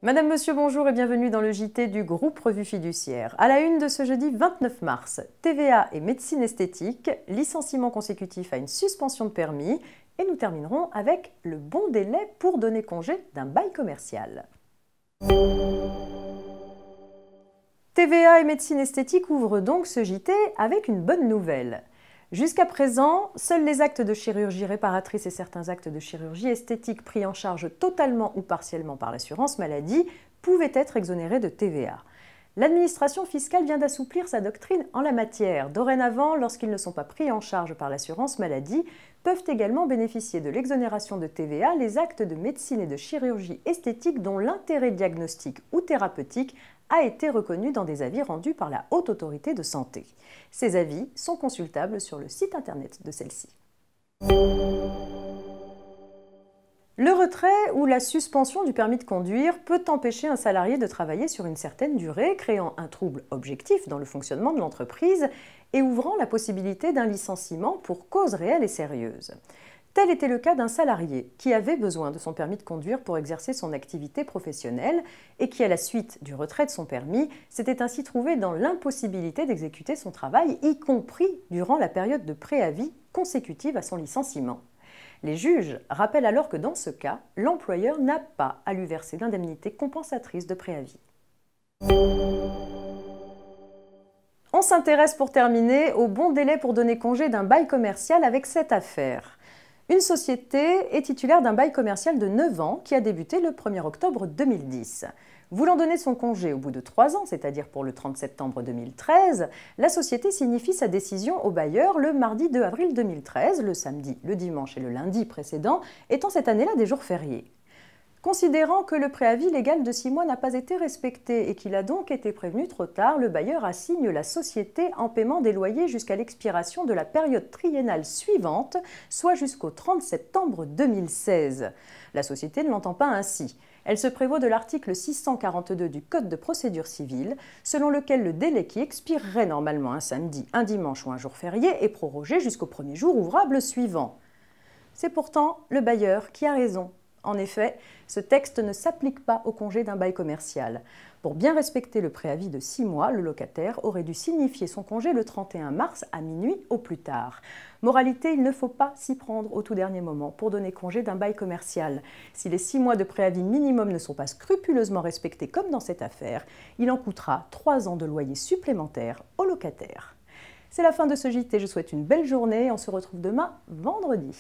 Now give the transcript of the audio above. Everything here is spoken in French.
Madame, Monsieur, bonjour et bienvenue dans le JT du groupe Revue Fiduciaire. À la une de ce jeudi 29 mars, TVA et médecine esthétique, licenciement consécutif à une suspension de permis et nous terminerons avec le bon délai pour donner congé d'un bail commercial. TVA et médecine esthétique ouvrent donc ce JT avec une bonne nouvelle. Jusqu'à présent, seuls les actes de chirurgie réparatrice et certains actes de chirurgie esthétique pris en charge totalement ou partiellement par l'assurance maladie pouvaient être exonérés de TVA. L'administration fiscale vient d'assouplir sa doctrine en la matière. Dorénavant, lorsqu'ils ne sont pas pris en charge par l'assurance maladie, peuvent également bénéficier de l'exonération de TVA les actes de médecine et de chirurgie esthétique dont l'intérêt diagnostique ou thérapeutique a été reconnu dans des avis rendus par la Haute Autorité de Santé. Ces avis sont consultables sur le site internet de celle-ci. Le retrait ou la suspension du permis de conduire peut empêcher un salarié de travailler sur une certaine durée, créant un trouble objectif dans le fonctionnement de l'entreprise et ouvrant la possibilité d'un licenciement pour cause réelle et sérieuse. Tel était le cas d'un salarié qui avait besoin de son permis de conduire pour exercer son activité professionnelle et qui, à la suite du retrait de son permis, s'était ainsi trouvé dans l'impossibilité d'exécuter son travail, y compris durant la période de préavis consécutive à son licenciement. Les juges rappellent alors que dans ce cas, l'employeur n'a pas à lui verser d'indemnité compensatrice de préavis. On s'intéresse pour terminer au bon délai pour donner congé d'un bail commercial avec cette affaire. Une société est titulaire d'un bail commercial de 9 ans qui a débuté le 1er octobre 2010. Voulant donner son congé au bout de 3 ans, c'est-à-dire pour le 30 septembre 2013, la société signifie sa décision au bailleur le mardi 2 avril 2013, le samedi, le dimanche et le lundi précédent étant cette année-là des jours fériés. Considérant que le préavis légal de 6 mois n'a pas été respecté et qu'il a donc été prévenu trop tard, le bailleur assigne la société en paiement des loyers jusqu'à l'expiration de la période triennale suivante, soit jusqu'au 30 septembre 2016. La société ne l'entend pas ainsi. Elle se prévaut de l'article 642 du Code de procédure civile, selon lequel le délai qui expirerait normalement un samedi, un dimanche ou un jour férié est prorogé jusqu'au premier jour ouvrable suivant. C'est pourtant le bailleur qui a raison. En effet, ce texte ne s'applique pas au congé d'un bail commercial. Pour bien respecter le préavis de 6 mois, le locataire aurait dû signifier son congé le 31 mars à minuit au plus tard. Moralité, il ne faut pas s'y prendre au tout dernier moment pour donner congé d'un bail commercial. Si les 6 mois de préavis minimum ne sont pas scrupuleusement respectés comme dans cette affaire, il en coûtera 3 ans de loyer supplémentaire au locataire. C'est la fin de ce JT, je souhaite une belle journée et on se retrouve demain vendredi.